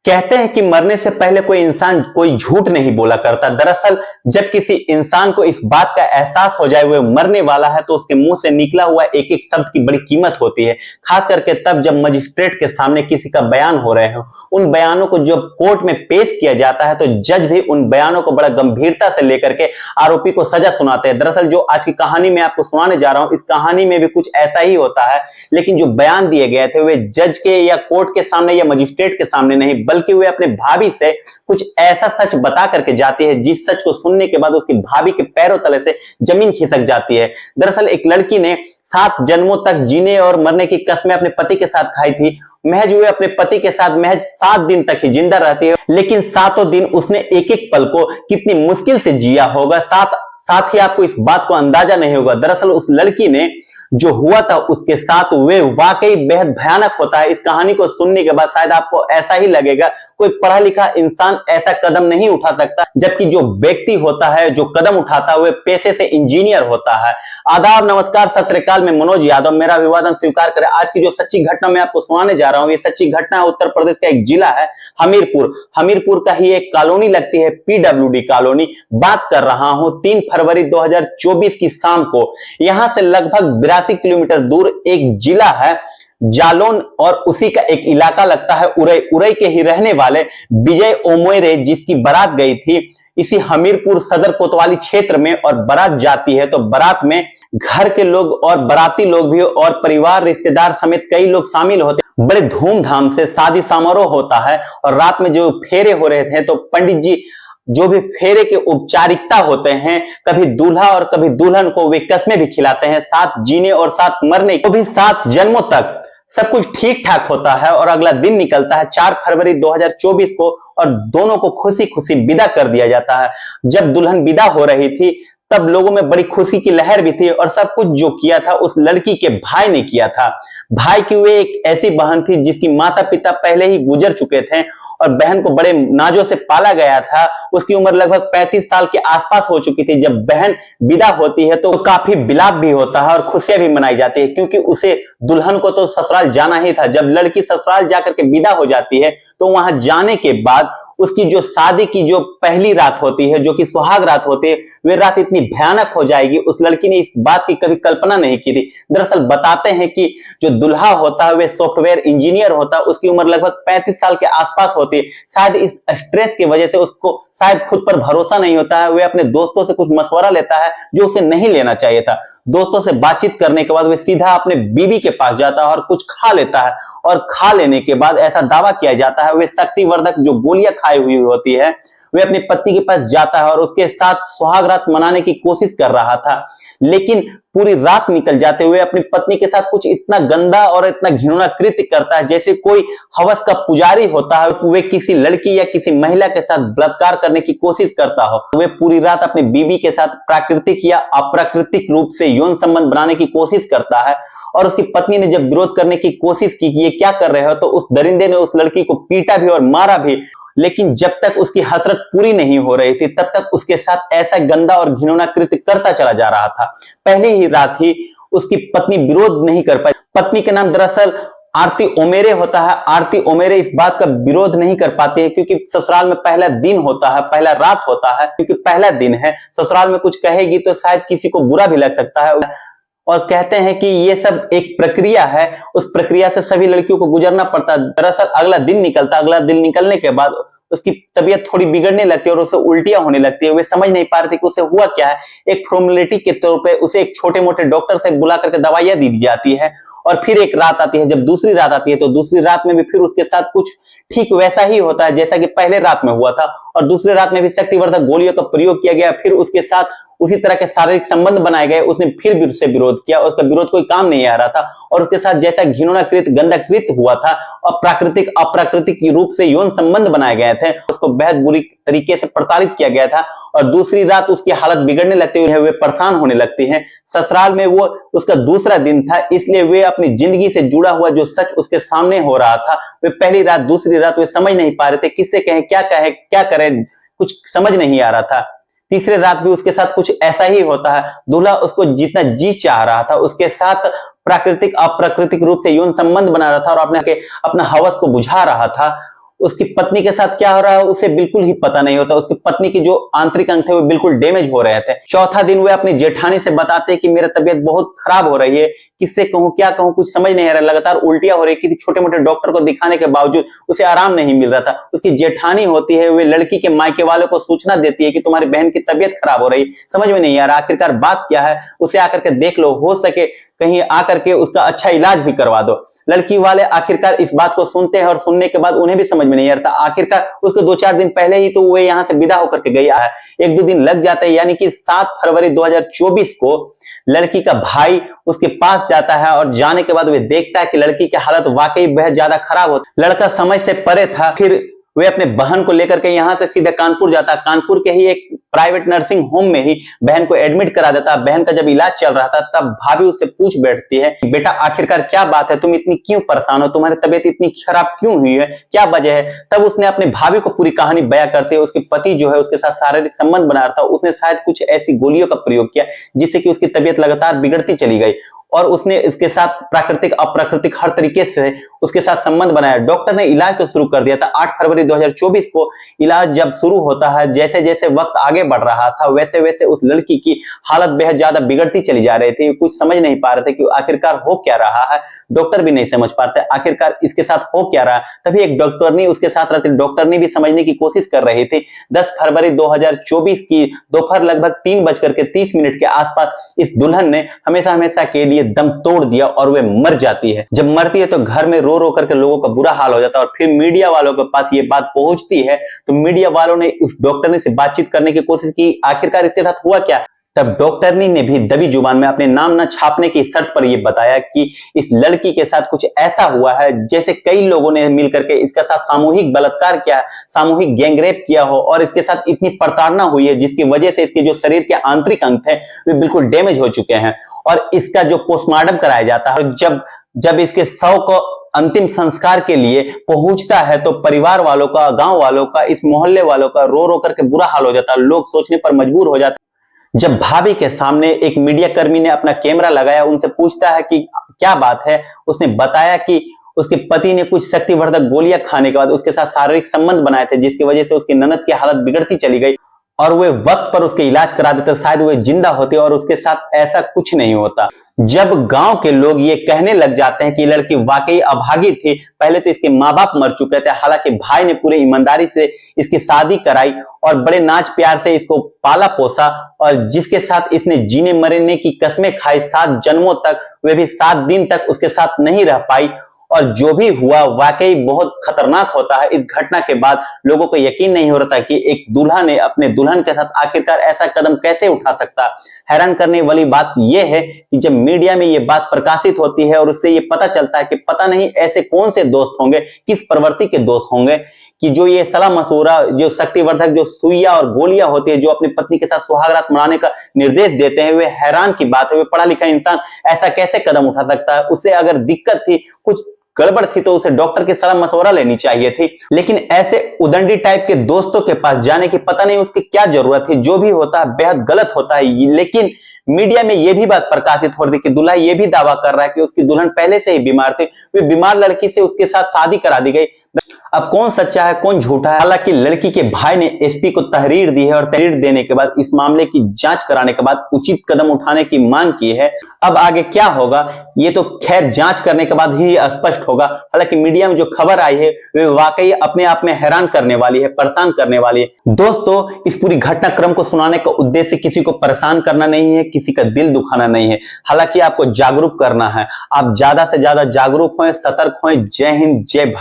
कहते हैं कि मरने से पहले कोई इंसान कोई झूठ नहीं बोला करता। दरअसल जब किसी इंसान को इस बात का एहसास हो जाए वो मरने वाला है तो उसके मुंह से निकला हुआ एक एक शब्द की बड़ी कीमत होती है। खास करके तब जब मजिस्ट्रेट के सामने किसी का बयान हो रहे हो, उन बयानों को जब कोर्ट में पेश किया जाता है तो जज भी उन बयानों को बड़ा गंभीरता से लेकर के आरोपी को सजा सुनाते हैं। दरअसल जो आज की कहानी में आपको सुनाने जा रहा हूं, इस कहानी में भी कुछ ऐसा ही होता है, लेकिन जो बयान दिए गए थे वे जज के या कोर्ट के सामने या मजिस्ट्रेट के सामने नहीं, बल्कि वे अपने भाभी से कुछ ऐसा सच बता करके जाती है जिस सच को सुनने के बाद उसकी भाभी के पैरों तले से जमीन खिसक जाती है। दरअसल एक लड़की ने 7 जन्मों तक जीने और मरने की कस्में अपने पति के साथ खाई थी। महज वे अपने पति के साथ महज 7 दिन तक ही जिंदा रहती है, लेकिन 7 दिन उसने एक एक पल को कितनी मुश्किल से जिया होगा, साथ ही आपको इस बात को अंदाजा नहीं होगा। दरअसल उस लड़की ने जो हुआ था उसके साथ वे वाकई बेहद भयानक होता है। इस कहानी को सुनने के बाद शायद आपको ऐसा ही लगेगा कोई पढ़ा लिखा इंसान ऐसा कदम नहीं उठा सकता, जबकि जो व्यक्ति होता है जो कदम उठाता है वह पेशे से इंजीनियर होता है। आदाब, नमस्कार, सत श्री अकाल। मैं मनोज यादव, मेरा अभिवादन स्वीकार करें। आज की जो सच्ची घटना मैं आपको सुनाने जा रहा हूं, ये सच्ची घटना है उत्तर प्रदेश का एक जिला है हमीरपुर का ही एक कॉलोनी लगती है, पीडब्ल्यूडी कॉलोनी। बात कर रहा हूं 3 फरवरी 2024 की शाम को। यहां से लगभग 82 किलोमीटर दूर एक जिला है जालौन और उसी का एक इलाका लगता है उरई के ही रहने वाले विजय ओमोरे, जिसकी बारात गई थी इसी हमीरपुर सदर कोतवाली क्षेत्र में। और बारात जाती है तो बारात में घर के लोग और बाराती लोग भी और परिवार रिश्तेदार समेत कई लोग शामिल होते हैं। बड़े धूमधाम से शादी समारोह होता है और रात में जो फेरे हो रहे थे तो पंडित जी जो भी फेरे के औपचारिकता होते हैं, कभी दूल्हा और कभी दुल्हन को वे कस्में भी खिलाते हैं, 7 जीने और 7 मरने को भी 7 जन्मों तक सब कुछ ठीक ठाक होता है। और अगला दिन निकलता है 4 फरवरी 2024 को और दोनों को खुशी खुशी विदा कर दिया जाता है। जब दुल्हन विदा हो रही थी तब लोगों में बड़ी खुशी की लहर भी थी और सब कुछ जो किया था उस लड़की के भाई ने किया था। भाई की वे एक ऐसी बहन थी जिसकी माता पिता पहले ही गुजर चुके थे और बहन को बड़े नाजों से पाला गया था। उसकी उम्र लगभग 35 साल के आसपास हो चुकी थी। जब बहन विदा होती है तो काफी विलाप भी होता है और खुशियां भी मनाई जाती है, क्योंकि उसे दुल्हन को तो ससुराल जाना ही था। जब लड़की ससुराल जाकर के विदा हो जाती है तो वहां जाने के बाद उसकी जो शादी की जो पहली रात होती है, जो कि सुहाग रात होती है, वे रात इतनी भयानक हो जाएगी, उस लड़की ने इस बात की कभी कल्पना नहीं की थी। दरअसल बताते हैं कि जो दुल्हा होता है वे सॉफ्टवेयर इंजीनियर होता है, उसकी उम्र लगभग 35 साल के आसपास होती है। शायद इस स्ट्रेस की वजह से उसको शायद खुद पर भरोसा नहीं होता है। वे अपने दोस्तों से कुछ मशवरा लेता है जो उसे नहीं लेना चाहिए था। दोस्तों से बातचीत करने के बाद वे सीधा अपने बीवी के पास जाता है और कुछ खा लेता है और खा लेने के बाद ऐसा दावा किया जाता है वे शक्तिवर्धक जो गोलियां खाई हुई होती है वे अपने पति के पास जाता है और उसके साथ सुहाग रात मनाने की कोशिश कर रहा था। लेकिन पूरी रात निकल जाते हुए अपनी पत्नी के साथ कुछ इतना गंदा और इतना घिनौना कृत्य करता है जैसे कोई हवस का पुजारी होता है, वे किसी लड़की या किसी महिला के साथ बलात्कार करने की कोशिश करता हो। वे पूरी रात अपनी बीवी के साथ प्राकृतिक या अप्राकृतिक रूप से यौन संबंध बनाने की कोशिश करता है। और उसकी पत्नी ने जब विरोध करने की कोशिश की कि ये क्या कर रहे हो, तो उस दरिंदे ने उस लड़की को पीटा भी और मारा भी। लेकिन जब तक उसकी हसरत पूरी नहीं हो रही थी तब तक उसके साथ ऐसा गंदा और घिनौना कृत्य करता चला जा रहा था। पहली ही रात ही उसकी पत्नी विरोध नहीं कर पाई। पत्नी का नाम दरअसल आरती ओमेरे होता है। आरती ओमेरे इस बात का विरोध नहीं कर पाती है क्योंकि ससुराल में पहला दिन होता है, पहला रात होता है, क्योंकि पहला दिन है। ससुराल में कुछ कहेगी तो शायद किसी को बुरा भी लग सकता है और कहते हैं कि ये सब एक प्रक्रिया है, उस प्रक्रिया से सभी लड़कियों को गुजरना पड़ता है। दरअसल अगला दिन निकलता, अगला दिन निकलने के बाद उसकी तबीयत थोड़ी बिगड़ने लगती है और उसे उल्टियां होने लगती है। वे समझ नहीं पा रहे थे कि उसे हुआ क्या है। एक फॉर्मेलिटी के तौर पे उसे एक छोटे मोटे डॉक्टर से बुला करके दवाइयां दी जाती है और फिर एक रात आती है। जब दूसरी रात आती है तो दूसरी रात में भी फिर उसके साथ कुछ ठीक वैसा ही होता है जैसा कि पहले रात में हुआ था और दूसरे रात में भी शक्तिवर्धक गोलियों का प्रयोग किया गया। फिर उसके साथ उसी तरह के शारीरिक संबंध बनाए गए। उसने फिर भी उससे विरोध किया, उसका विरोध कोई काम नहीं आ रहा था और उसके साथ जैसा घिनौना कृत्य गंदा कृत्य हुआ था और प्राकृतिक अप्राकृतिक रूप से यौन संबंध बनाए गए थे, उसको बेहद बुरी तरीके से प्रताड़ित किया गया था। और दूसरी रात उसकी हालत बिगड़ने लगती है, वे परेशान होने लगती हैं। ससुराल में वो उसका दूसरा दिन था, इसलिए वे अपनी जिंदगी से जुड़ा हुआ जो सच उसके सामने हो रहा था, वे पहली रात दूसरी रात वे समझ नहीं पा रहे थे, किससे कहें, क्या करें, कुछ समझ नहीं आ रहा था। तीसरे रात भी उसके साथ कुछ ऐसा ही होता है। दूल्हा उसको जितना जी चाह रहा था उसके साथ प्राकृतिक अप्राकृतिक रूप से यौन संबंध बना रहा था और अपना हवस को बुझा रहा था। उसकी पत्नी के साथ क्या हो रहा है उसे बिल्कुल ही पता नहीं होता। उसकी पत्नी की जो आंतरिक अंग थे वो बिल्कुल डैमेज हो रहे थे। चौथा दिन वे अपनी जेठानी से बताते हैं कि मेरा तबीयत बहुत खराब हो रही है, किससे कहूं क्या कहूं, कुछ समझ नहीं आ रहा, लगातार उल्टियां हो रही। किसी छोटे मोटे डॉक्टर को दिखाने के बावजूद उसे आराम नहीं मिल रहा था। उसकी जेठानी होती है, वे लड़की के मायके वालों को सूचना देती है कि तुम्हारी बहन की तबीयत खराब हो रही, समझ में नहीं आ रहा, आखिरकार बात क्या है, उसे आकर के देख लो, हो सके कहीं आकर के उसका अच्छा इलाज भी करवा दो। लड़की वाले आखिरकार इस बात को सुनते हैं और सुनने के बाद उन्हें भी समझ में नहीं आता। आखिरकार उसको 2-4 दिन पहले ही तो वे यहां से विदा होकर के गई है, 1-2 दिन लग जाते हैं। यानी कि 7 फरवरी 2024 को लड़की का भाई उसके पास जाता है और जाने के बाद वे देखता है कि लड़की की हालत वाकई बेहद ज्यादा खराब होती। लड़का समझ से परे था। फिर वे अपने बहन को लेकर के यहां से सीधे कानपुर जाता। कानपुर के ही एक प्राइवेट नर्सिंग होम में ही बहन को एडमिट करा देता। बहन का जब इलाज चल रहा था तब भाभी उससे पूछ बैठती है, बेटा आखिरकार क्या बात है, तुम इतनी क्यों परेशान हो, तुम्हारी तबीयत इतनी खराब क्यों हुई है, क्या वजह है। तब उसने अपने भाभी को पूरी कहानी बयां करते हुए, उसके पति जो है उसके साथ शारीरिक संबंध बना रहा था, उसने शायद कुछ ऐसी गोलियों का प्रयोग किया जिससे कि उसकी तबीयत लगातार बिगड़ती चली गई और उसने इसके साथ प्राकृतिक अप्राकृतिक हर तरीके से उसके साथ संबंध बनाया। डॉक्टर ने इलाज तो शुरू कर दिया था। 8 फरवरी 2024 को इलाज जब शुरू होता है, जैसे जैसे वक्त आगे बढ़ रहा था वैसे वैसे उस लड़की की हालत बेहद ज्यादा बिगड़ती चली जा रही थी। कुछ समझ नहीं पा रहे थे कि आखिरकार हो क्या रहा है, डॉक्टर भी नहीं समझ पाते आखिरकार इसके साथ हो क्या रहा है। तभी एक डॉक्टरनी उसके साथ रहती, डॉक्टरनी भी समझने की कोशिश कर रही थी। 10 फरवरी 2024 की दोपहर लगभग 3:30 के आसपास इस दुल्हन ने हमेशा हमेशा के लिए दम तोड़ दिया और वे मर जाती है। जब मरती है तो घर में रो रो करके लोगों का बुरा हाल हो जाता है और फिर मीडिया वालों के पास ये बात पहुंचती है तो मीडिया वालों ने उस डॉक्टरनी से बातचीत करने की कोशिश की, आखिरकार इसके साथ हुआ क्या। तब डॉक्टरनी ने भी दबी जुबान में अपने नाम न छापने की शर्त पर यह बताया कि इस लड़की के साथ कुछ ऐसा हुआ है जैसे कई लोगों ने मिलकर के इसके साथ सामूहिक बलात्कार किया, सामूहिक गैंगरेप किया हो और इसके साथ इतनी प्रताड़ना हुई है जिसकी वजह से इसके जो शरीर के आंतरिक अंग थे वे बिल्कुल डैमेज हो चुके हैं। और इसका जो पोस्टमार्टम कराया जाता है, जब इसके शव को अंतिम संस्कार के लिए पहुंचता है तो परिवार वालों का, गांव वालों का, इस मोहल्ले वालों का रो रो करके बुरा हाल हो जाता है। लोग सोचने पर मजबूर हो जाते। जब भाभी के सामने एक मीडिया कर्मी ने अपना कैमरा लगाया, उनसे पूछता है कि क्या बात है, उसने बताया कि उसके पति ने कुछ शक्तिवर्धक गोलियां खाने के बाद उसके साथ शारीरिक संबंध बनाए थे जिसकी वजह से उसकी ननद की हालत बिगड़ती चली गई और वे वक्त पर उसके इलाज करा देते, शायद वे जिंदा होते और उसके साथ ऐसा कुछ नहीं होता। जब गांव के लोग ये कहने लग जाते हैं कि ये लड़की वाकई अभागी थी, पहले तो इसके माँ बाप मर चुके थे, हालांकि भाई ने पूरे ईमानदारी से इसकी शादी कराई और बड़े नाच प्यार से इसको पाला पोसा और जिसके साथ इसने जीने मरने की कस्में खाई 7 जन्मों तक, वे भी 7 दिन तक उसके साथ नहीं रह पाई। और जो भी हुआ वाकई बहुत खतरनाक होता है। इस घटना के बाद लोगों को यकीन नहीं हो रहा था कि एक दूल्हा ने अपने दुल्हन के साथ आखिरकार ऐसा कदम कैसे उठा सकता। हैरान करने वाली बात यह है कि जब मीडिया में यह बात प्रकाशित होती है और उससे यह पता चलता है कि पता नहीं ऐसे कौन से दोस्त होंगे, किस प्रवृत्ति के दोस्त होंगे कि जो ये सलाह मशूरा, जो शक्तिवर्धक जो सुइया और गोलियां होती है, जो अपनी पत्नी के साथ सुहागरात मनाने का निर्देश देते हैं, वे हैरान की बात है। वे पढ़ा लिखा इंसान ऐसा कैसे कदम उठा सकता है। उसे अगर दिक्कत थी, कुछ गड़बड़ थी तो उसे डॉक्टर की सलाह मशवरा लेनी चाहिए थी, लेकिन ऐसे उदंडी टाइप के दोस्तों के पास जाने की पता नहीं उसकी क्या जरूरत है। जो भी होता है बेहद गलत होता है। लेकिन मीडिया में यह भी बात प्रकाशित हो रही थी कि दूल्हा यह भी दावा कर रहा है कि उसकी दुल्हन पहले से ही बीमार थी, वे बीमार लड़की से उसके साथ शादी करा दी गई। अब कौन सच्चा है कौन झूठा है। हालांकि लड़की के भाई ने एसपी को तहरीर दी है और तहरीर देने के बाद इस मामले की जांच कराने के बाद उचित कदम उठाने की मांग की है। अब आगे क्या होगा ये तो खैर जांच करने के बाद ही स्पष्ट होगा। हालांकि मीडिया में जो खबर आई है वे वाकई अपने आप में हैरान करने वाली है, परेशान करने वाली है। दोस्तों, इस पूरी घटनाक्रम को सुनाने का उद्देश्य किसी को परेशान करना नहीं है, किसी का दिल दुखाना नहीं है। हालांकि आपको जागरूक करना है। आप ज्यादा से ज्यादा जागरूक हों, सतर्क हों। जय हिंद, जय भारत।